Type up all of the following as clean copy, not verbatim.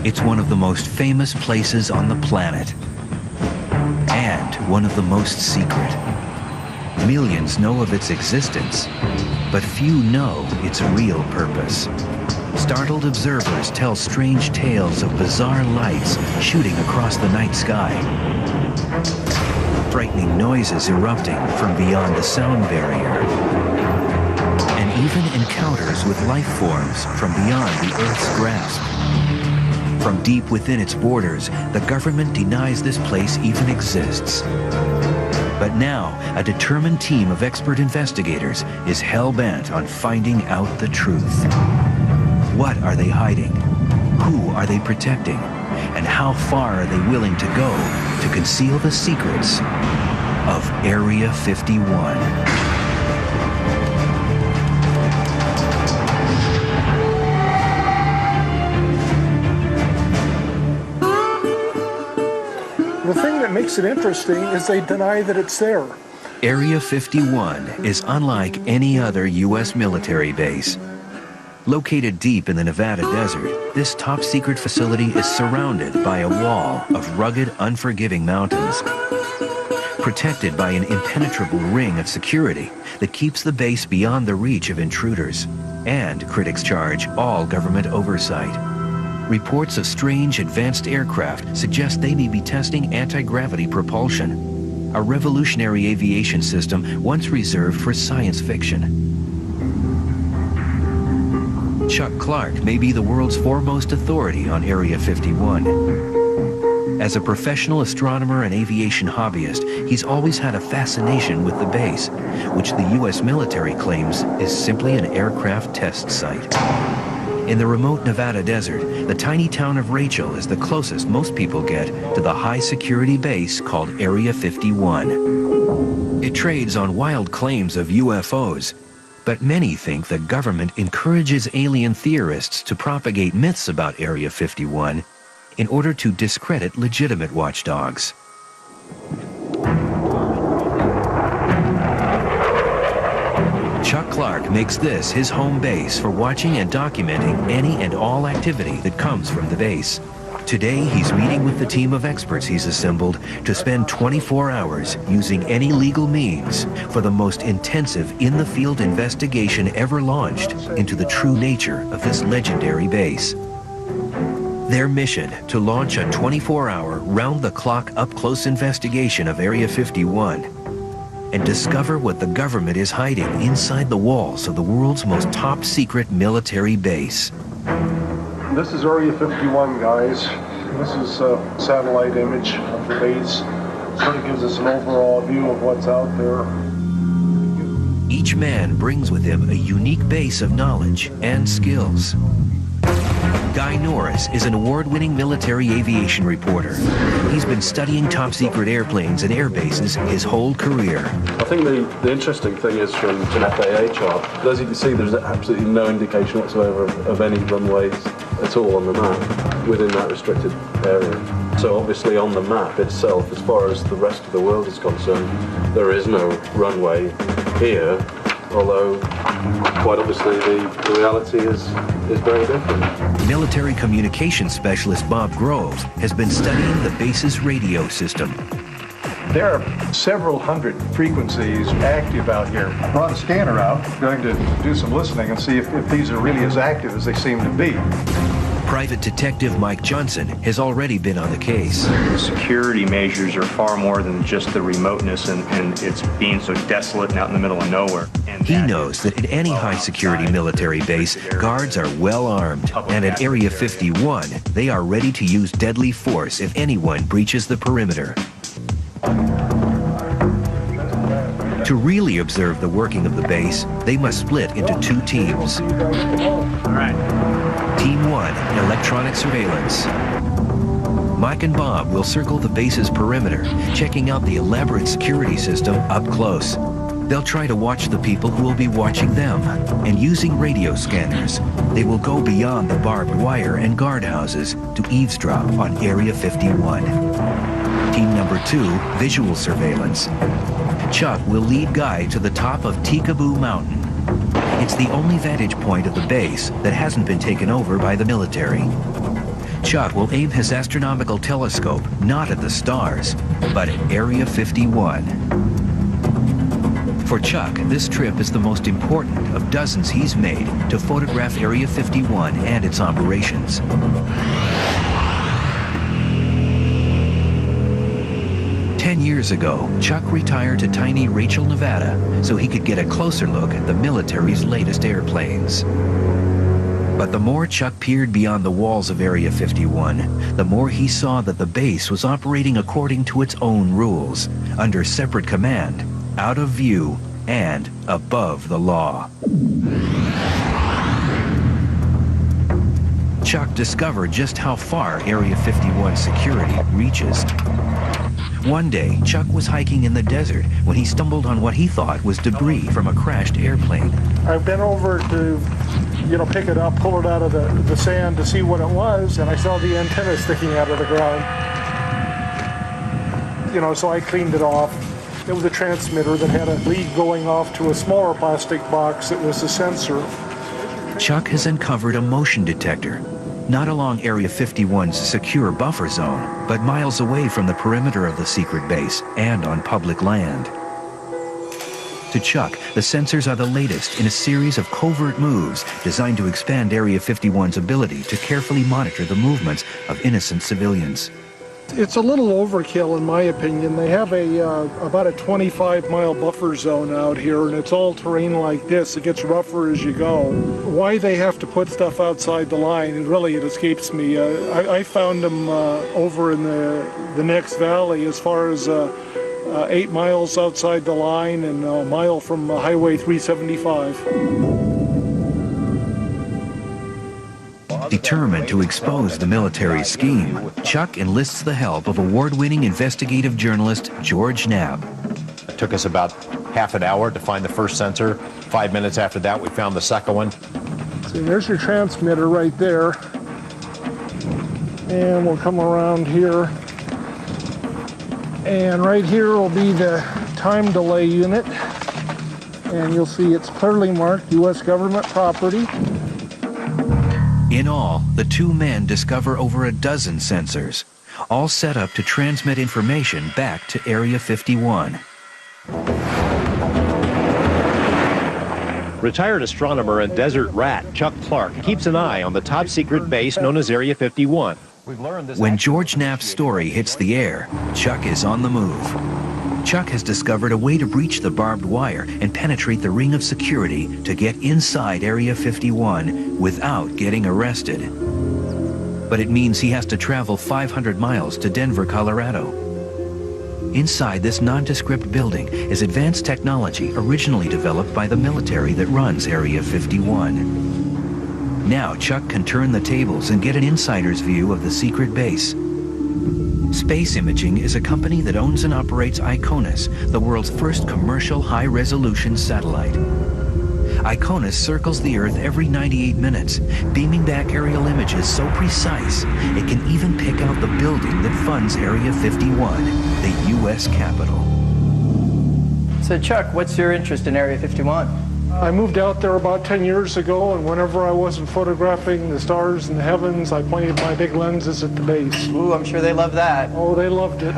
It's one of the most famous places on the planet, and one of the most secret. Millions know of its existence, but few know its real purpose. Startled observers tell strange tales of bizarre lights shooting across the night sky, frightening noises erupting from beyond the sound barrier, and even encounters with life forms from beyond the Earth's grasp. From deep within its borders, the government denies this place even exists. But now, a determined team of expert investigators is hell-bent on finding out the truth. What are they hiding? Who are they protecting? And how far are they willing to go to conceal the secrets of Area 51? The thing that makes it interesting is they deny that it's there. Area 51 is unlike any other U.S. military base. Located deep in the Nevada desert, this top-secret facility is surrounded by a wall of rugged, unforgiving mountains, protected by an impenetrable ring of security that keeps the base beyond the reach of intruders, and critics charge all government oversight. Reports of strange advanced aircraft suggest they may be testing anti-gravity propulsion, a revolutionary aviation system once reserved for science fiction. Chuck Clark may be the world's foremost authority on Area 51. As a professional astronomer and aviation hobbyist, he's always had a fascination with the base, which the U.S. military claims is simply an aircraft test site. In the remote Nevada desert, the tiny town of Rachel is the closest most people get to the high-security base called Area 51. It trades on wild claims of UFOs, but many think the government encourages alien theorists to propagate myths about Area 51 in order to discredit legitimate watchdogs. Chuck Clark makes this his home base for watching and documenting any and all activity that comes from the base. Today, he's meeting with the team of experts he's assembled to spend 24 hours using any legal means for the most intensive in-the-field investigation ever launched into the true nature of this legendary base. Their mission, to launch a 24-hour, round-the-clock, up-close investigation of Area 51 and discover what the government is hiding inside the walls of the world's most top-secret military base. This is Area 51, guys. This is a satellite image of the base. Sort of gives us an overall view of what's out there. Each man brings with him a unique base of knowledge and skills. Guy Norris is an award-winning military aviation reporter. He's been studying top-secret airplanes and air bases his whole career. I think the interesting thing is from an FAA chart, as you can see, there's absolutely no indication whatsoever of any runways at all on the map within that restricted area. So obviously on the map itself, as far as the rest of the world is concerned, there is no runway here, although quite obviously the reality is very different. Military communications specialist Bob Grove has been studying the base's radio system. There are several hundred frequencies active out here. I brought a scanner out, going to do some listening and see if these are really as active as they seem to be. Private Detective Mike Johnson has already been on the case. The security measures are far more than just the remoteness and it's being so desolate and out in the middle of nowhere. He knows that at any high-security military base, guards are well armed, and at Area 51, they are ready to use deadly force if anyone breaches the perimeter. To really observe the working of the base, they must split into two teams. All right. Team 1, electronic surveillance. Mike and Bob will circle the base's perimeter, checking out the elaborate security system up close. They'll try to watch the people who will be watching them, and using radio scanners, they will go beyond the barbed wire and guardhouses to eavesdrop on Area 51. Team number 2, visual surveillance. Chuck will lead Guy to the top of Tikaboo Mountain. It's the only vantage point of the base that hasn't been taken over by the military. Chuck will aim his astronomical telescope not at the stars, but at Area 51. For Chuck, this trip is the most important of dozens he's made to photograph Area 51 and its operations. Years ago, Chuck retired to tiny Rachel, Nevada, so he could get a closer look at the military's latest airplanes. But the more Chuck peered beyond the walls of Area 51, the more he saw that the base was operating according to its own rules, under separate command, out of view, and above the law. Chuck discovered just how far Area 51 security reaches. One day, Chuck was hiking in the desert when he stumbled on what he thought was debris from a crashed airplane. I bent over to, pick it up, pull it out of the sand to see what it was, and I saw the antenna sticking out of the ground. So I cleaned it off. It was a transmitter that had a lead going off to a smaller plastic box that was a sensor. Chuck has uncovered a motion detector, not along Area 51's secure buffer zone, but miles away from the perimeter of the secret base and on public land. To Chuck, the sensors are the latest in a series of covert moves designed to expand Area 51's ability to carefully monitor the movements of innocent civilians. It's a little overkill, in my opinion. They have about a 25-mile buffer zone out here, and it's all terrain like this. It gets rougher as you go. Why they have to put stuff outside the line, it escapes me. I found them over in the next valley, as far as 8 miles outside the line and a mile from Highway 375. Determined to expose the military scheme, Chuck enlists the help of award-winning investigative journalist George Knapp. It took us about half an hour to find the first sensor. 5 minutes after that, we found the second one. See, there's your transmitter right there. And we'll come around here. And right here will be the time delay unit. And you'll see it's clearly marked U.S. government property. In all, the two men discover over a dozen sensors, all set up to transmit information back to Area 51. Retired astronomer and desert rat Chuck Clark keeps an eye on the top secret base known as Area 51. When George Knapp's story hits the air, Chuck is on the move. Chuck has discovered a way to breach the barbed wire and penetrate the ring of security to get inside Area 51 without getting arrested. But it means he has to travel 500 miles to Denver, Colorado. Inside this nondescript building is advanced technology originally developed by the military that runs Area 51. Now Chuck can turn the tables and get an insider's view of the secret base. Space Imaging is a company that owns and operates ICONUS, the world's first commercial high-resolution satellite. ICONUS circles the Earth every 98 minutes, beaming back aerial images so precise it can even pick out the building that funds Area 51, the U.S. Capitol. So Chuck, what's your interest in Area 51? I moved out there about 10 years ago, and whenever I wasn't photographing the stars in the heavens, I pointed my big lenses at the base. Ooh, I'm sure they love that. Oh, they loved it.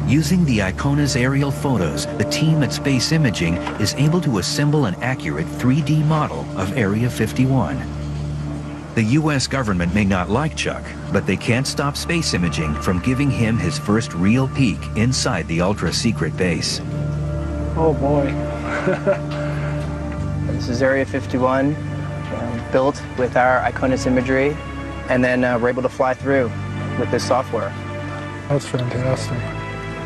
Using the ICONUS aerial photos, the team at Space Imaging is able to assemble an accurate 3D model of Area 51. The U.S. government may not like Chuck, but they can't stop Space Imaging from giving him his first real peek inside the ultra-secret base. Oh, boy. This is Area 51, built with our ICONUS imagery, and then we're able to fly through with this software. That's fantastic.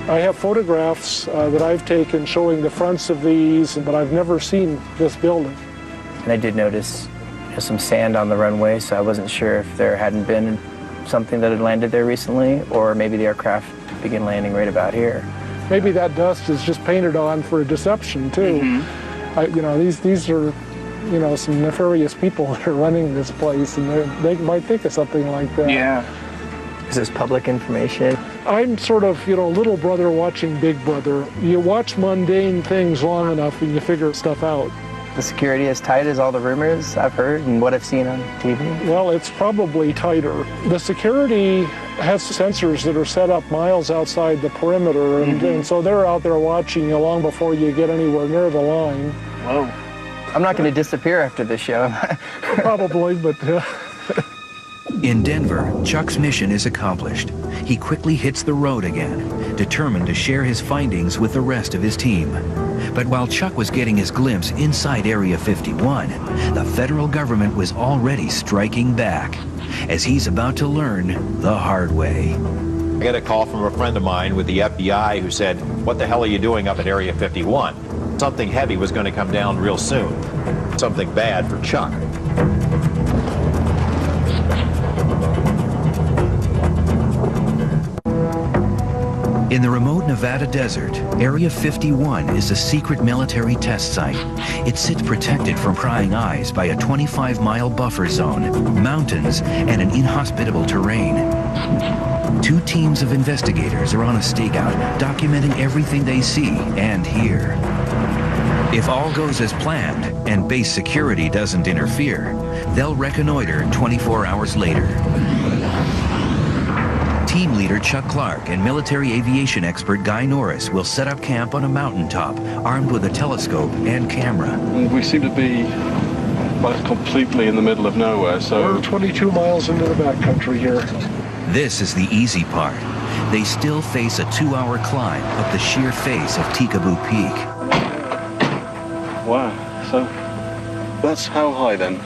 I have photographs that I've taken showing the fronts of these, but I've never seen this building. And I did notice some sand on the runway, so I wasn't sure if there hadn't been something that had landed there recently, or maybe the aircraft began landing right about here. Maybe that dust is just painted on for deception, too. Mm-hmm. These are, some nefarious people that are running this place, and they might think of something like that. Yeah. Is this public information? I'm sort of, little brother watching big brother. You watch mundane things long enough and you figure stuff out. the security as tight as all the rumors I've heard and what I've seen on TV? Well, it's probably tighter. The security has sensors that are set up miles outside the perimeter, and so they're out there watching you long before you get anywhere near the line. Whoa. I'm not going to disappear after this show. Probably, but... In Denver, Chuck's mission is accomplished. He quickly hits the road again, determined to share his findings with the rest of his team. But while Chuck was getting his glimpse inside Area 51, the federal government was already striking back, as he's about to learn the hard way. I got a call from a friend of mine with the FBI who said, "What the hell are you doing up at Area 51? Something heavy was going to come down real soon. Something bad for Chuck." In the remote Nevada desert, Area 51 is a secret military test site. It sits protected from prying eyes by a 25-mile buffer zone, mountains, and an inhospitable terrain. 2 teams of investigators are on a stakeout, documenting everything they see and hear. If all goes as planned and base security doesn't interfere, they'll reconnoiter 24 hours later. Team leader Chuck Clark and military aviation expert Guy Norris will set up camp on a mountaintop, armed with a telescope and camera. We seem to be completely in the middle of nowhere, so... We're 22 miles into the backcountry here. This is the easy part. They still face a 2-hour climb up the sheer face of Tikaboo Peak. Wow, so that's how high then?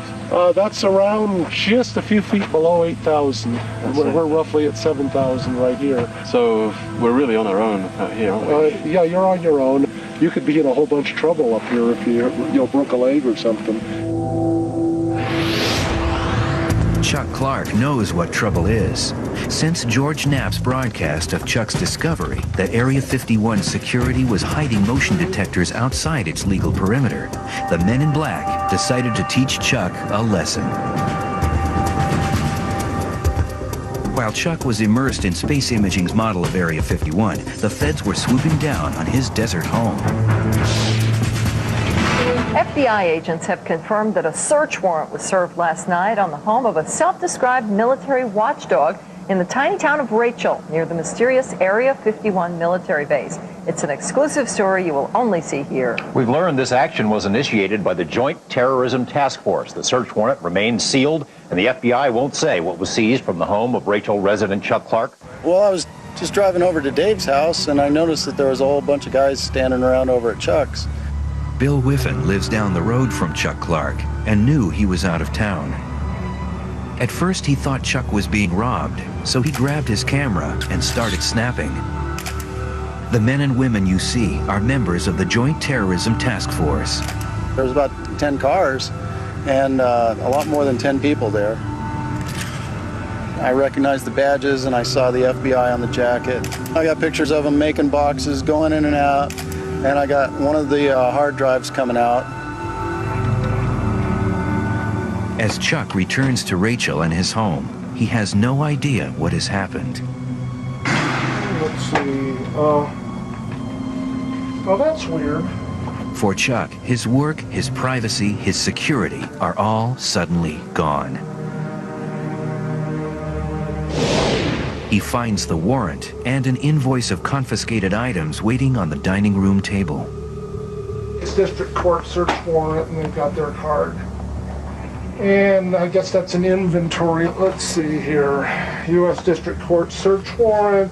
That's around just a few feet below 8,000. We're roughly at 7,000 right here. So we're really on our own out here, aren't we? Yeah, you're on your own. You could be in a whole bunch of trouble up here if you broke a leg or something. Chuck Clark knows what trouble is. Since George Knapp's broadcast of Chuck's discovery that Area 51 security was hiding motion detectors outside its legal perimeter, the Men in Black decided to teach Chuck a lesson. While Chuck was immersed in space imaging's model of Area 51, the feds were swooping down on his desert home. FBI agents have confirmed that a search warrant was served last night on the home of a self-described military watchdog in the tiny town of Rachel, near the mysterious Area 51 military base. It's an exclusive story you will only see here. We've learned this action was initiated by the Joint Terrorism Task Force. The search warrant remains sealed, and the FBI won't say what was seized from the home of Rachel resident Chuck Clark. Well, I was just driving over to Dave's house, and I noticed that there was a whole bunch of guys standing around over at Chuck's. Bill Whiffen lives down the road from Chuck Clark and knew he was out of town. At first, he thought Chuck was being robbed, so he grabbed his camera and started snapping. The men and women you see are members of the Joint Terrorism Task Force. There was about 10 cars and a lot more than 10 people there. I recognized the badges and I saw the FBI on the jacket. I got pictures of them making boxes, going in and out. And I got one of the hard drives coming out. As Chuck returns to Rachel and his home, he has no idea what has happened. Let's see. Oh, that's weird. For Chuck, his work, his privacy, his security are all suddenly gone. He finds the warrant and an invoice of confiscated items waiting on the dining room table. It's district court search warrant, and they've got their card. And I guess that's an inventory. Let's see here. U.S. District Court search warrant.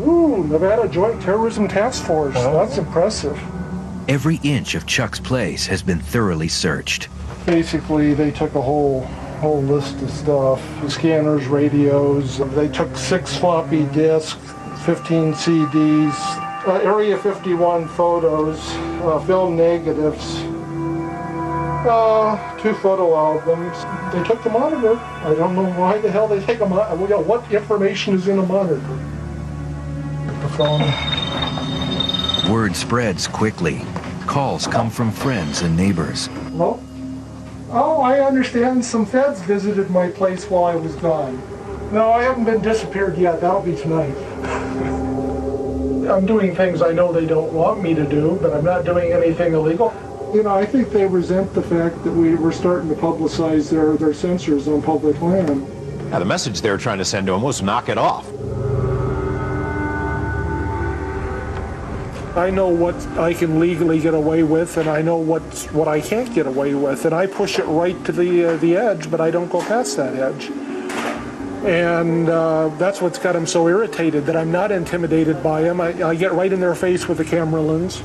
Ooh, Nevada Joint Terrorism Task Force. That's impressive. Every inch of Chuck's place has been thoroughly searched. Basically, they took a whole list of stuff. Scanners, radios. They took 6 floppy disks, 15 CDs, Area 51 photos, film negatives, 2 photo albums. They took the monitor. I don't know why the hell they take a monitor. What information is in a monitor? The phone. Word spreads quickly. Calls come from friends and neighbors. Hello? Oh, I understand some feds visited my place while I was gone. No, I haven't been disappeared yet. That'll be tonight. I'm doing things I know they don't want me to do, but I'm not doing anything illegal. You know, I think they resent the fact that we're starting to publicize their sensors on public land. Now, the message they're trying to send to them was knock it off. I know what I can legally get away with, and I know what I can't get away with, and I push it right to the edge, but I don't go past that edge. And that's what's got them so irritated, that I'm not intimidated by them. I get right in their face with the camera lens.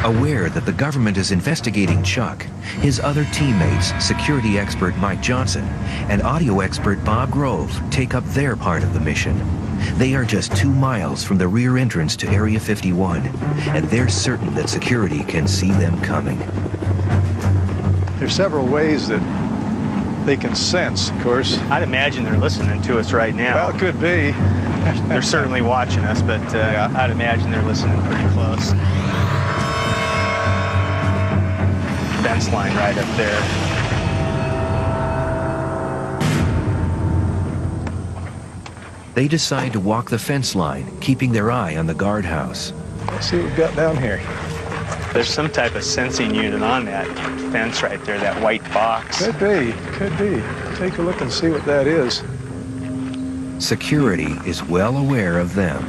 Aware that the government is investigating Chuck, his other teammates, security expert Mike Johnson and audio expert Bob Grove, take up their part of the mission. They are just 2 miles from the rear entrance to Area 51, and they're certain that security can see them coming. There's several ways that they can sense, of course. I'd imagine they're listening to us right now. Well, it could be. They're certainly watching us, but I'd imagine they're listening pretty close. Fence line right up there. They decide to walk the fence line, keeping their eye on the guardhouse. Let's see what we've got down here. There's some type of sensing unit on that fence right there, that white box. Could be, could be. Take a look and see what that is. Security is well aware of them.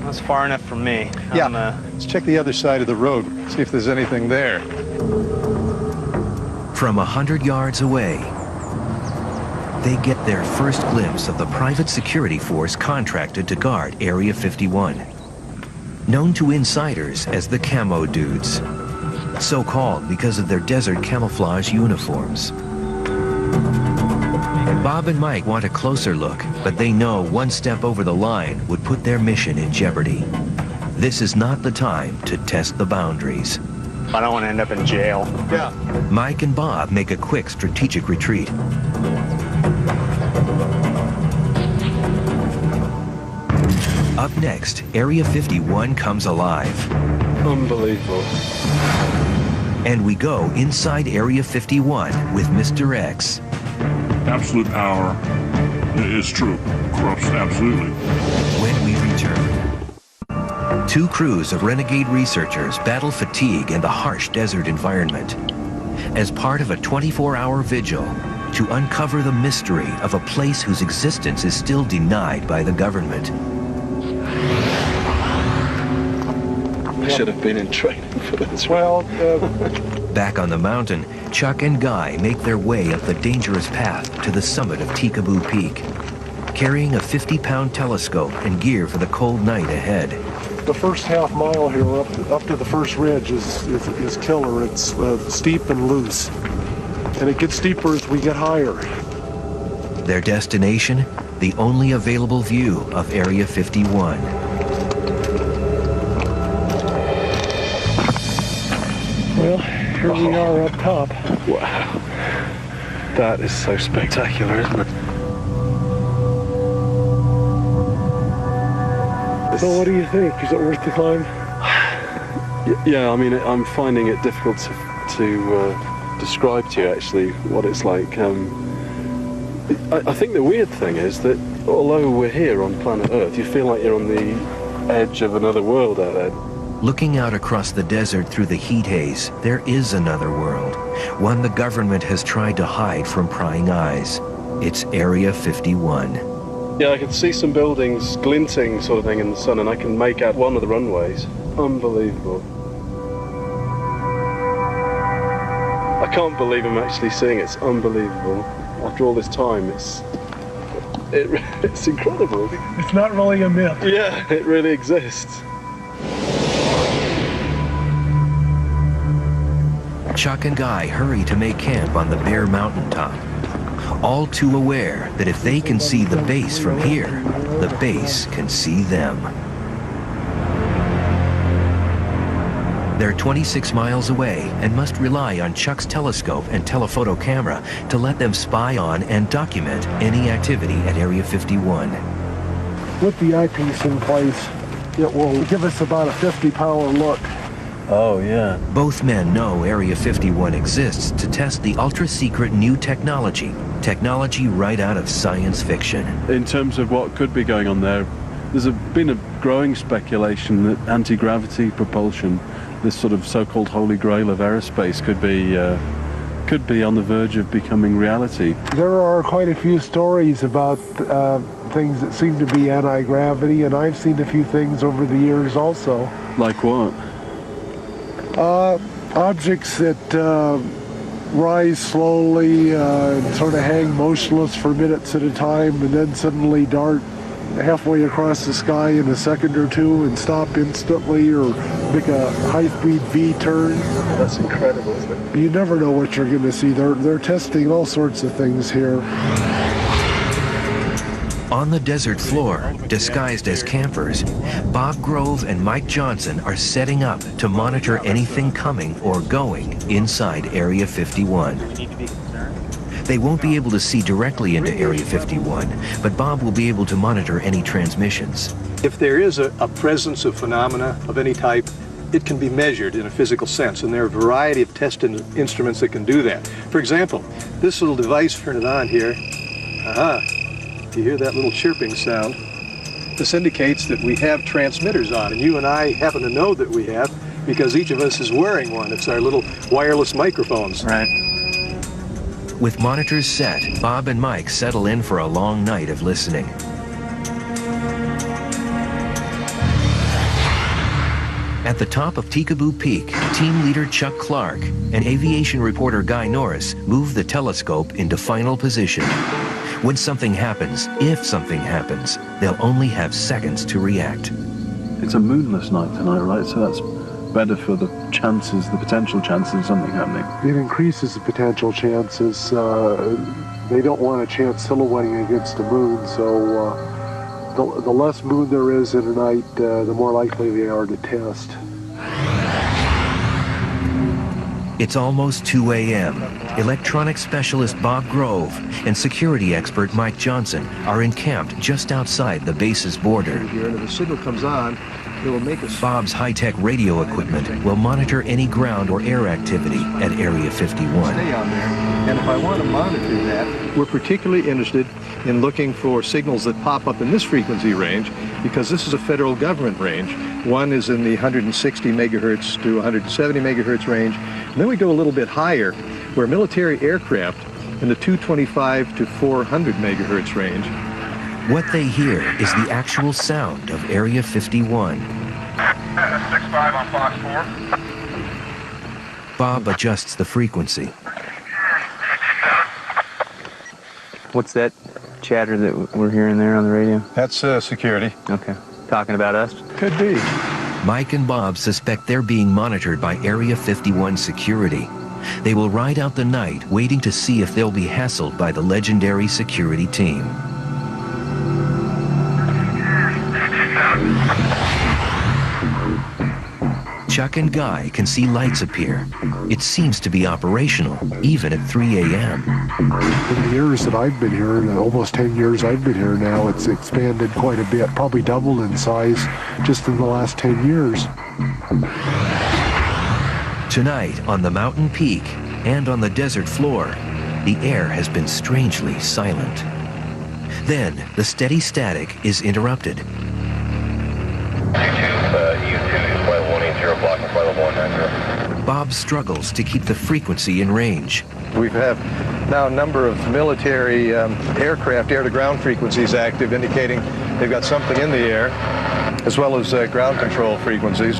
That's far enough from me. Yeah, let's check the other side of the road, see if there's anything there. From 100 yards away, they get their first glimpse of the private security force contracted to guard Area 51. Known to insiders as the Camo Dudes. So called because of their desert camouflage uniforms. Bob and Mike want a closer look, but they know one step over the line would put their mission in jeopardy. This is not the time to test the boundaries. I don't want to end up in jail. Yeah. Mike and Bob make a quick strategic retreat. Up next, Area 51 comes alive. Unbelievable. And we go inside Area 51 with Mr. X. Absolute power is true. Corrupts absolutely. When we return. 2 crews of renegade researchers battle fatigue in the harsh desert environment as part of a 24-hour vigil to uncover the mystery of a place whose existence is still denied by the government. I should have been in training for this. Well, Back on the mountain, Chuck and Guy make their way up the dangerous path to the summit of Tikaboo Peak, carrying a 50-pound telescope and gear for the cold night ahead. The first half mile here up to the first ridge is killer. It's steep and loose. And it gets steeper as we get higher. Their destination, the only available view of Area 51. Well, here we are up top. Wow. That is so spectacular, isn't it? So what do you think? Is it worth the climb? Yeah, I mean, I'm finding it difficult to describe to you actually what it's like. I think the weird thing is that although we're here on planet Earth, you feel like you're on the edge of another world out there. Looking out across the desert through the heat haze, there is another world, one the government has tried to hide from prying eyes. It's Area 51. Yeah, I can see some buildings glinting sort of thing in the sun, and I can make out one of the runways. Unbelievable. I can't believe I'm actually seeing it. It's unbelievable. After all this time, it's incredible. It's not really a myth. Yeah, it really exists. Chuck and Guy hurry to make camp on the bare mountaintop, all too aware that if they can see the base from here, the base can see them. They're 26 miles away and must rely on Chuck's telescope and telephoto camera to let them spy on and document any activity at Area 51. With the eyepiece in place, it will give us about a 50-power look. Oh, yeah. Both men know Area 51 exists to test the ultra-secret new technology right out of science fiction. In terms of what could be going on there, There's been a growing speculation that anti-gravity propulsion, this sort of so-called holy grail of aerospace, could be on the verge of becoming reality. There are quite a few stories about things that seem to be anti-gravity, and I've seen a few things over the years also. Like what? Objects that rise slowly and sort of hang motionless for minutes at a time, and then suddenly dart halfway across the sky in a second or two and stop instantly, or make a high-speed V-turn. That's incredible, isn't it? You never know what you're going to see. They're testing all sorts of things here. On the desert floor, disguised as campers, Bob Grove and Mike Johnson are setting up to monitor anything coming or going inside Area 51. They won't be able to see directly into Area 51, but Bob will be able to monitor any transmissions. If there is a presence of phenomena of any type, it can be measured in a physical sense, and there are a variety of test instruments that can do that. For example, this little device, turn it on here. You hear that little chirping sound? This indicates that we have transmitters on, and you and I happen to know that we have because each of us is wearing one. It's our little wireless microphones. Right. With monitors set, Bob and Mike settle in for a long night of listening. At the top of Tikaboo Peak, team leader Chuck Clark and aviation reporter Guy Norris move the telescope into final position. When something happens, if something happens, they'll only have seconds to react. It's a moonless night tonight, right? So that's better for the chances, the potential chances of something happening. It increases the potential chances. They don't want a chance silhouetting against the moon, so the less moon there is in a night, the more likely they are to test. It's almost 2 a.m. Electronics specialist Bob Grove and security expert Mike Johnson are encamped just outside the base's border. Here, and if the signal comes on, it will make us... Bob's high-tech radio equipment will monitor any ground or air activity at Area 51. Stay on there. And if I want to monitor that, we're particularly interested in looking for signals that pop up in this frequency range, because this is a federal government range. One is in the 160 megahertz to 170 megahertz range. And then we go a little bit higher, where military aircraft in the 225 to 400 megahertz range. What they hear is the actual sound of Area 51. 6-5 on Fox 4. Bob adjusts the frequency. What's that chatter that we're hearing there on the radio? That's security. Okay. Talking about us? Could be. Mike and Bob suspect they're being monitored by Area 51 security. They will ride out the night waiting to see if they'll be hassled by the legendary security team. Chuck and Guy can see lights appear. It seems to be operational, even at 3 a.m. In the years that I've been here, almost 10 years I've been here now, it's expanded quite a bit, probably doubled in size just in the last 10 years. Tonight, on the mountain peak and on the desert floor, the air has been strangely silent. Then, the steady static is interrupted. Bob struggles to keep the frequency in range. We have now a number of military aircraft air-to-ground frequencies active, indicating they've got something in the air, as well as ground control frequencies.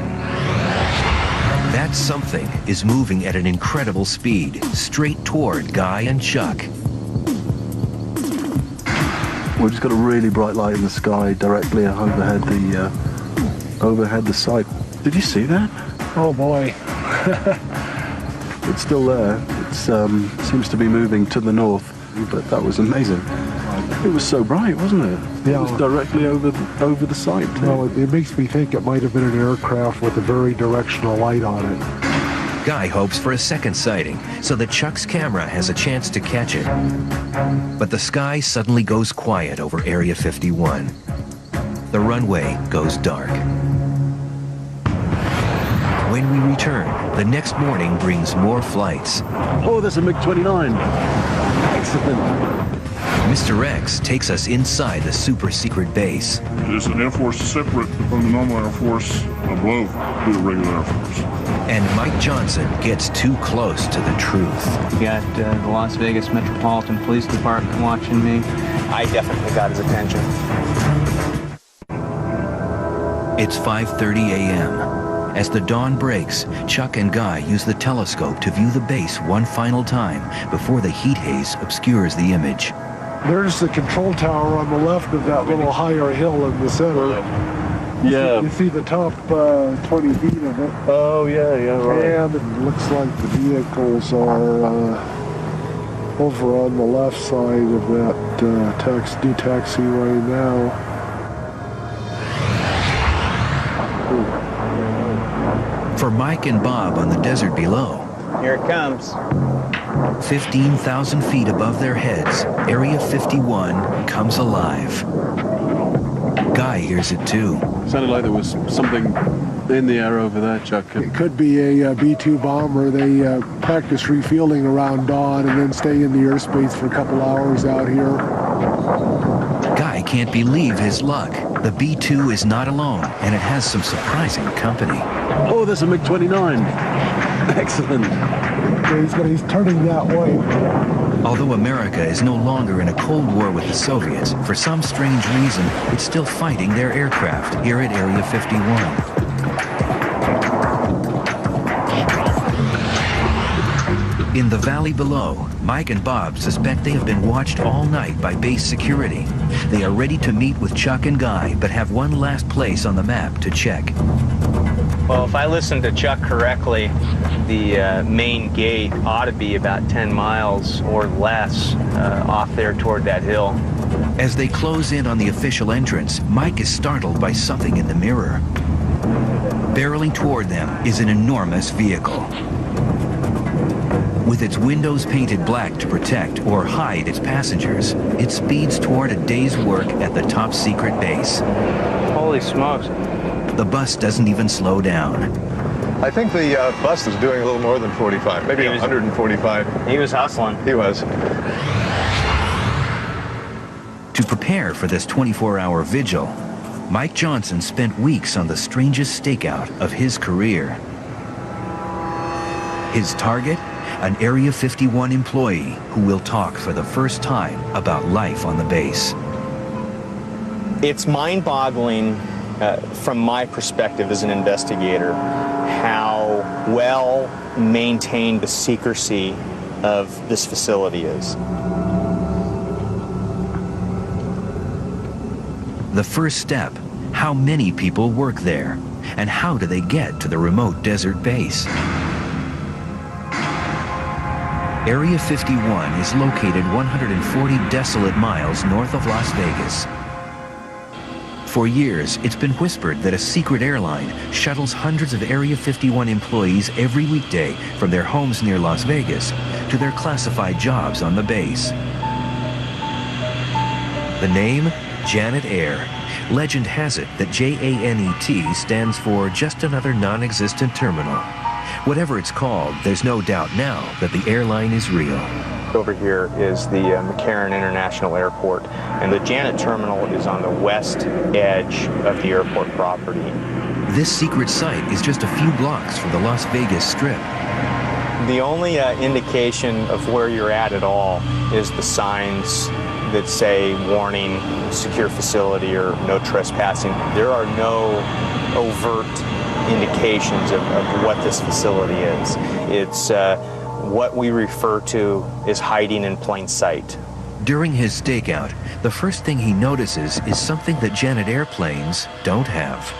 That something is moving at an incredible speed, straight toward Guy and Chuck. We've just got a really bright light in the sky directly overhead the site. Did you see that? Oh boy. It's still there. It seems to be moving to the north, but that was amazing. It was so bright, wasn't it? Yeah. It was directly over the site. Well, it makes me think it might have been an aircraft with a very directional light on it. Guy hopes for a second sighting so that Chuck's camera has a chance to catch it. But the sky suddenly goes quiet over Area 51. The runway goes dark. When we return, the next morning brings more flights. Oh, there's a MiG-29. Excellent. Mr. X takes us inside the super-secret base. It's an Air Force separate from the normal Air Force above the regular Air Force. And Mike Johnson gets too close to the truth. We got the Las Vegas Metropolitan Police Department watching me. I definitely got his attention. It's 5:30 a.m. As the dawn breaks, Chuck and Guy use the telescope to view the base one final time before the heat haze obscures the image. There's the control tower on the left of that little higher hill in the center. Yeah. You see the top 20 feet of it. Oh, yeah, right. And it looks like the vehicles are over on the left side of that new taxiway now. For Mike and Bob on the desert below, Here it comes. 15,000 feet above their heads, Area 51 comes alive. Guy hears it too. Sounded like there was something in the air over there, Chuck. It could be a B-2 bomber. They practice refueling around dawn and then stay in the airspace for a couple hours out here. Guy can't believe his luck. The B-2 is not alone, and it has some surprising company. Oh, there's a MiG-29. Excellent. He's turning that way. Although America is no longer in a Cold War with the Soviets, for some strange reason, it's still fighting their aircraft here at Area 51. In the valley below, Mike and Bob suspect they have been watched all night by base security. They are ready to meet with Chuck and Guy, but have one last place on the map to check. Well, if I listened to Chuck correctly, the main gate ought to be about 10 miles or less off there toward that hill. As they close in on the official entrance, Mike is startled by something in the mirror. Barreling toward them is an enormous vehicle. With its windows painted black to protect or hide its passengers, it speeds toward a day's work at the top secret base. Holy smokes. The bus doesn't even slow down. I think the bus was doing a little more than 45, maybe 145. He was hustling. He was. To prepare for this 24-hour vigil, Mike Johnson spent weeks on the strangest stakeout of his career. His target? An Area 51 employee who will talk for the first time about life on the base. It's mind-boggling from my perspective as an investigator how well maintained the secrecy of this facility is. The first step, how many people work there, and how do they get to the remote desert base? Area 51 is located 140 desolate miles north of Las Vegas. For years, it's been whispered that a secret airline shuttles hundreds of Area 51 employees every weekday from their homes near Las Vegas to their classified jobs on the base. The name? Janet Air. Legend has it that JANET stands for just another non-existent terminal. Whatever it's called, there's no doubt now that the airline is real. Over here is the McCarran International Airport, and the Janet Terminal is on the west edge of the airport property. This secret site is just a few blocks from the Las Vegas Strip. The only indication of where you're at all is the signs that say warning, secure facility, or no trespassing. There are no overt indications of what this facility is. It's what we refer to as hiding in plain sight. During his stakeout, the first thing he notices is something that Janet airplanes don't have.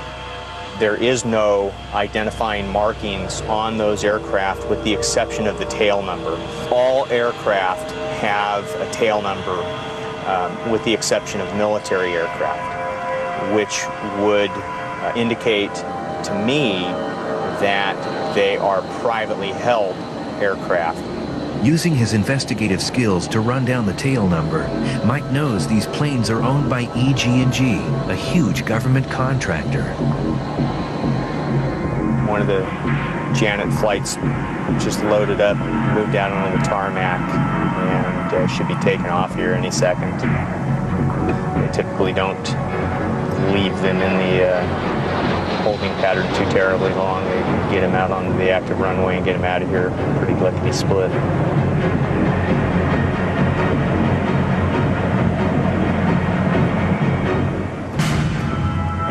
There is no identifying markings on those aircraft with the exception of the tail number. All aircraft have a tail number with the exception of military aircraft, which would indicate to me that they are privately held aircraft. Using his investigative skills to run down the tail number, Mike knows these planes are owned by EG&G, a huge government contractor. One of the Janet flights just loaded up, moved out onto the tarmac, and should be taking off here any second. They typically don't leave them in the holding pattern too terribly long. They get them out onto the active runway and get them out of here pretty lickety-split.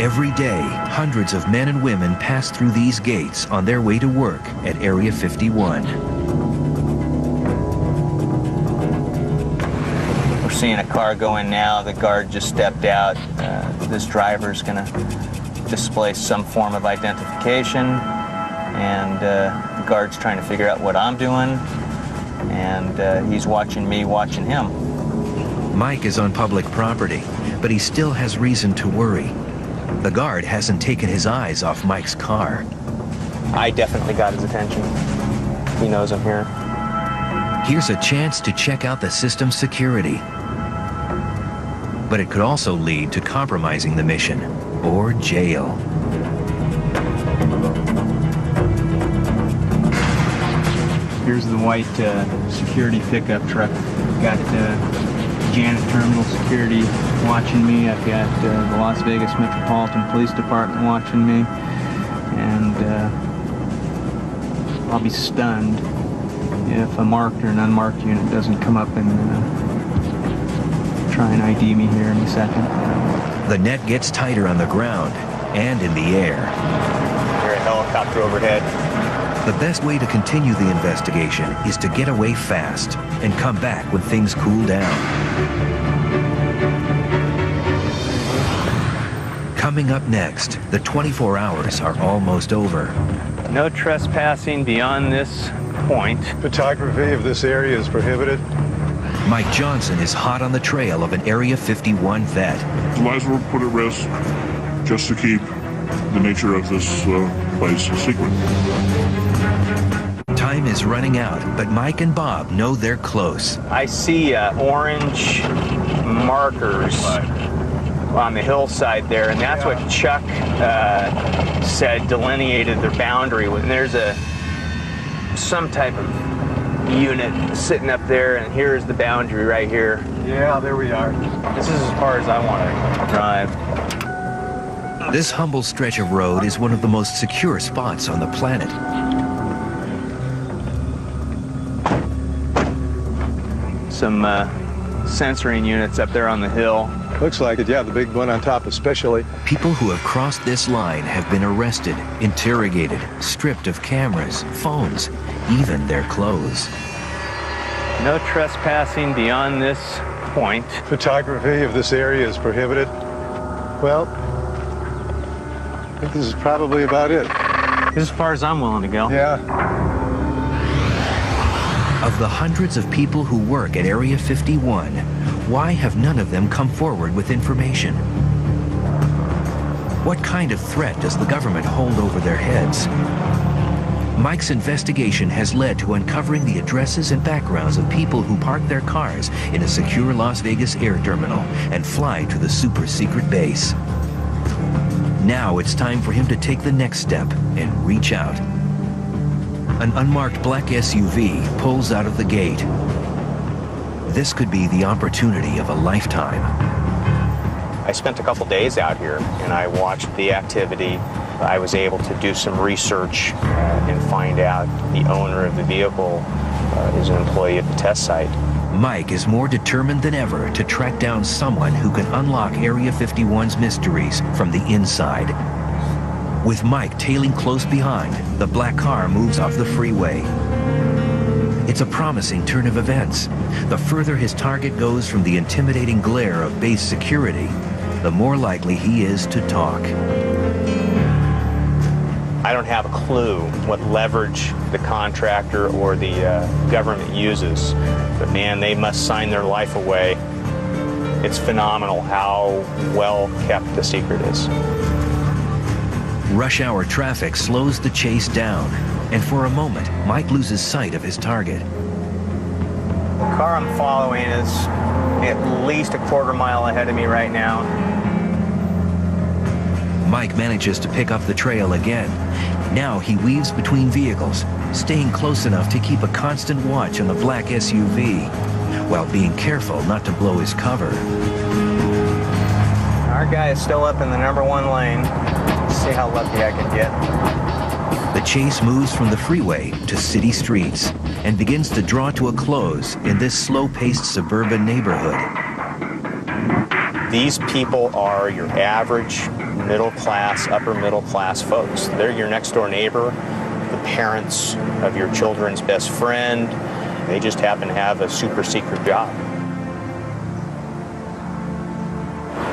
Every day, hundreds of men and women pass through these gates on their way to work at Area 51. We're seeing a car go in now. The guard just stepped out. This driver's going to display some form of identification, and the guard's trying to figure out what I'm doing, and he's watching me, watching him. Mike is on public property, but he still has reason to worry. The guard hasn't taken his eyes off Mike's car. I definitely got his attention. He knows I'm here. Here's a chance to check out the system's security. But it could also lead to compromising the mission or jail. Here's the white security pickup truck. Got Janet Terminal Security watching me. I've got the Las Vegas Metropolitan Police Department watching me. And I'll be stunned if a marked or an unmarked unit doesn't come up and try and ID me here any second. The net gets tighter on the ground and in the air. Here's a helicopter overhead. The best way to continue the investigation is to get away fast and come back when things cool down. Coming up next, the 24 hours are almost over. No trespassing beyond this point. Photography of this area is prohibited. Mike Johnson is hot on the trail of an Area 51 vet. The lives were put at risk just to keep the nature of this place a secret. Time is running out, but Mike and Bob know they're close. I see orange markers on the hillside there, and that's what Chuck said delineated their boundary. When there's some type of unit sitting up there, and here's the boundary right here. Yeah, there we are. This is as far as I want to drive. This humble stretch of road is one of the most secure spots on the planet. Some censoring units up there on the hill. Looks like it, yeah, the big one on top especially. People who have crossed this line have been arrested, interrogated, stripped of cameras, phones, even their clothes. No trespassing beyond this point. Photography of this area is prohibited. Well, I think this is probably about it. This is as far as I'm willing to go. Yeah. Of the hundreds of people who work at Area 51, why have none of them come forward with information? What kind of threat does the government hold over their heads? Mike's investigation has led to uncovering the addresses and backgrounds of people who park their cars in a secure Las Vegas air terminal and fly to the super secret base. Now it's time for him to take the next step and reach out. An unmarked black SUV pulls out of the gate. This could be the opportunity of a lifetime. I spent a couple days out here, and I watched the activity. I was able to do some research and find out the owner of the vehicle is an employee at the test site. Mike is more determined than ever to track down someone who can unlock Area 51's mysteries from the inside. With Mike tailing close behind, the black car moves off the freeway. It's a promising turn of events. The further his target goes from the intimidating glare of base security, the more likely he is to talk. I don't have a clue what leverage the contractor or the government uses, but man, they must sign their life away. It's phenomenal how well kept the secret is. Rush hour traffic slows the chase down, and for a moment, Mike loses sight of his target. The car I'm following is at least a quarter mile ahead of me right now. Mike manages to pick up the trail again. Now he weaves between vehicles, staying close enough to keep a constant watch on the black SUV. while being careful not to blow his cover. Our guy is still up in the #1 lane. Let's see how lucky I can get. The chase moves from the freeway to city streets and begins to draw to a close in this slow-paced suburban neighborhood. These people are your average middle-class, upper-middle-class folks. They're your next-door neighbor, the parents of your children's best friend. They just happen to have a super-secret job.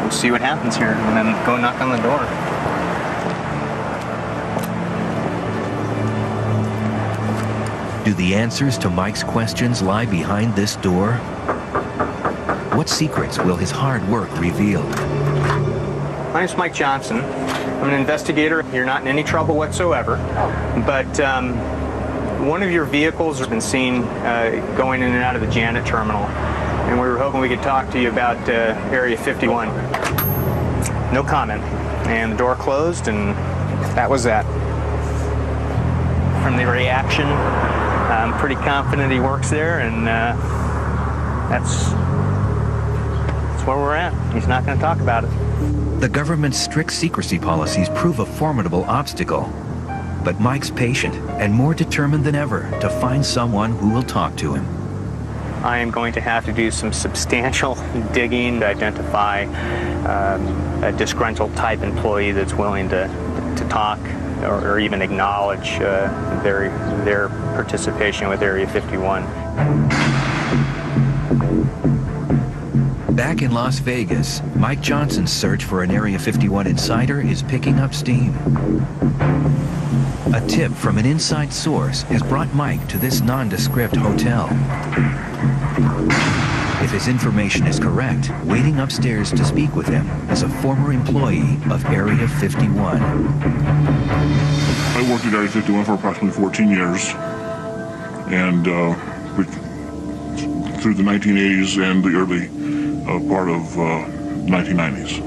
We'll see what happens here, and then go knock on the door. Do the answers to Mike's questions lie behind this door? What secrets will his hard work reveal? My name's Mike Johnson. I'm an investigator. You're not in any trouble whatsoever. But one of your vehicles has been seen going in and out of the Janet terminal. And we were hoping we could talk to you about Area 51. No comment. And the door closed, and that was that. From the reaction, I'm pretty confident he works there, and that's where we're at. He's not going to talk about it. The government's strict secrecy policies prove a formidable obstacle. But Mike's patient and more determined than ever to find someone who will talk to him. I am going to have to do some substantial digging to identify a disgruntled type employee that's willing to talk or even acknowledge their participation with Area 51. Back in Las Vegas, Mike Johnson's search for an Area 51 insider is picking up steam. A tip from an inside source has brought Mike to this nondescript hotel. If his information is correct, waiting upstairs to speak with him is a former employee of Area 51. I worked at Area 51 for approximately 14 years, and through the 1980s and the early part of 1990s.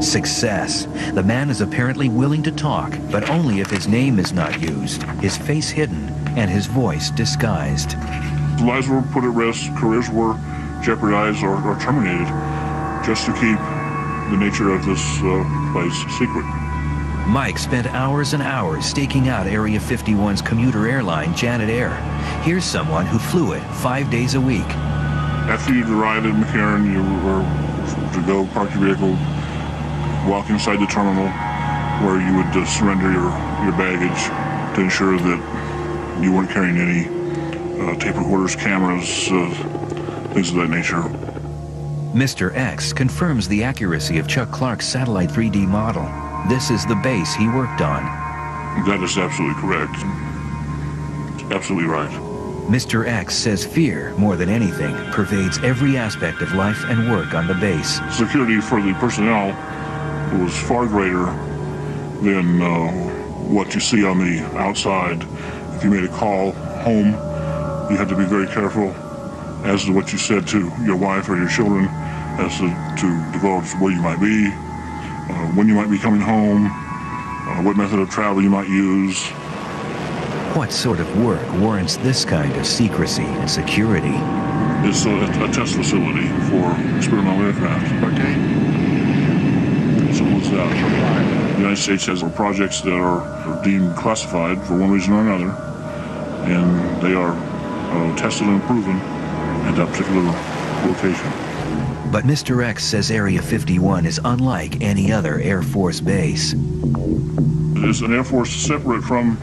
Success. The man is apparently willing to talk, but only if his name is not used, his face hidden, and his voice disguised. Lives were put at risk, careers were jeopardized or terminated just to keep the nature of this place secret. Mike spent hours and hours staking out Area 51's commuter airline, Janet Air. Here's someone who flew it 5 days a week. After you'd arrived at McCarran, you were to go park your vehicle, walk inside the terminal where you would surrender your baggage to ensure that you weren't carrying any tape recorders, cameras, things of that nature. Mr. X confirms the accuracy of Chuck Clark's satellite 3D model. This is the base he worked on. That is absolutely correct. Absolutely right. Mr. X says fear, more than anything, pervades every aspect of life and work on the base. Security for the personnel was far greater than what you see on the outside. If you made a call home, you had to be very careful as to what you said to your wife or your children, as to divulge where you might be, when you might be coming home, what method of travel you might use. What sort of work warrants this kind of secrecy and security? It's a test facility for experimental aircraft. Simple as that. The United States has projects that are deemed classified for one reason or another, and they are tested and proven at that particular location. But Mr. X says Area 51 is unlike any other Air Force base. It is an Air Force separate from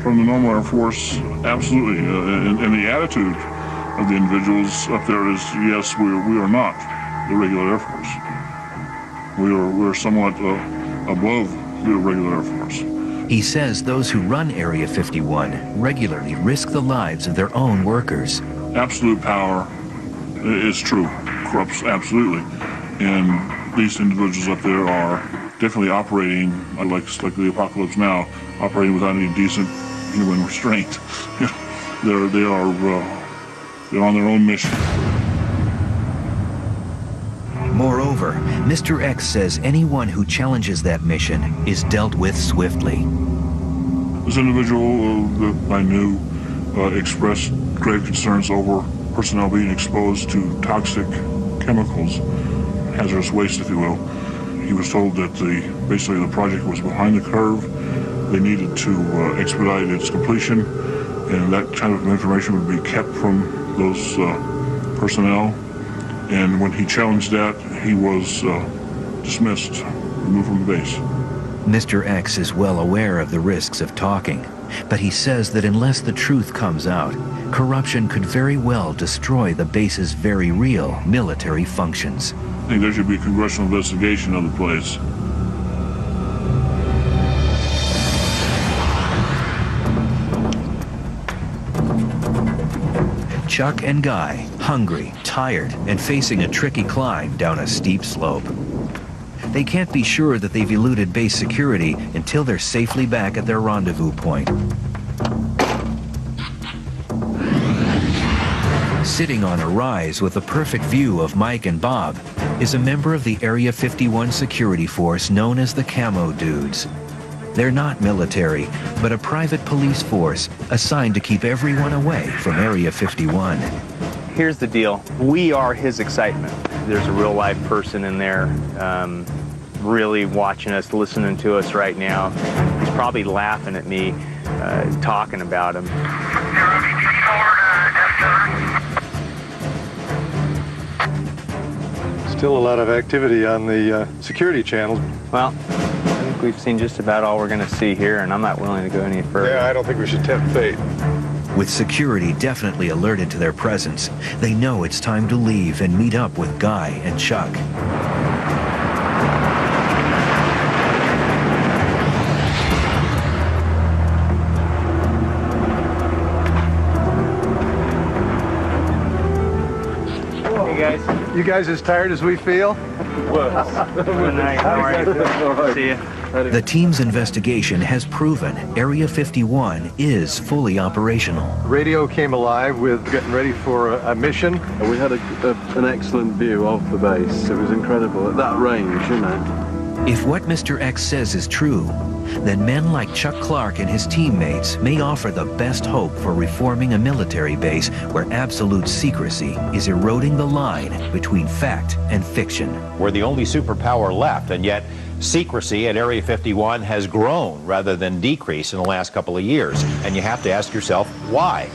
the normal Air Force, absolutely. And the attitude of the individuals up there is, yes, we are not the regular Air Force. We're somewhat above the regular Air Force. He says those who run Area 51 regularly risk the lives of their own workers. Absolute power is true, corrupts absolutely. And these individuals up there are definitely operating, like the apocalypse now, operating without any decent human restraint. They're on their own mission. Moreover, Mr. X says anyone who challenges that mission is dealt with swiftly. This individual that I knew expressed grave concerns over personnel being exposed to toxic chemicals, hazardous waste, if you will. He was told that basically the project was behind the curve. They needed to expedite its completion, and that kind of information would be kept from those personnel. And when he challenged that, he was dismissed, removed from the base. Mr. X is well aware of the risks of talking, but he says that unless the truth comes out, corruption could very well destroy the base's very real military functions. I think there should be a congressional investigation of the place. Chuck and Guy, hungry, tired, and facing a tricky climb down a steep slope. They can't be sure that they've eluded base security until they're safely back at their rendezvous point. Sitting on a rise with a perfect view of Mike and Bob is a member of the Area 51 security force known as the Camo Dudes. They're not military, but a private police force assigned to keep everyone away from Area 51. Here's the deal. We are his excitement. There's a real live person in there really watching us, listening to us right now. He's probably laughing at me talking about him. Still a lot of activity on the security channels. Well, I think we've seen just about all we're going to see here, and I'm not willing to go any further. Yeah, I don't think we should tempt fate. With security definitely alerted to their presence, they know it's time to leave and meet up with Guy and Chuck. You guys as tired as we feel? Good night. How are you? See you. The team's investigation has proven Area 51 is fully operational. Radio came alive with getting ready for a mission. We had an excellent view of the base. It was incredible at that range, you know. If what Mr. X says is true, then men like Chuck Clark and his teammates may offer the best hope for reforming a military base where absolute secrecy is eroding the line between fact and fiction. We're the only superpower left, and yet secrecy at Area 51 has grown rather than decreased in the last couple of years. And you have to ask yourself, why?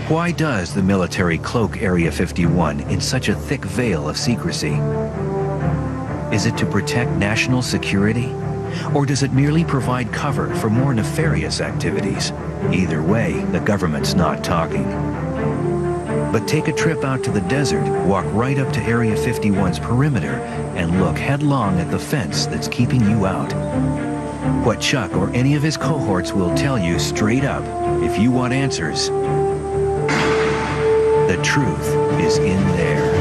Why does the military cloak Area 51 in such a thick veil of secrecy? Is it to protect national security? Or does it merely provide cover for more nefarious activities? Either way, the government's not talking. But take a trip out to the desert, walk right up to Area 51's perimeter, and look headlong at the fence that's keeping you out. What Chuck or any of his cohorts will tell you straight up, if you want answers, the truth is in there.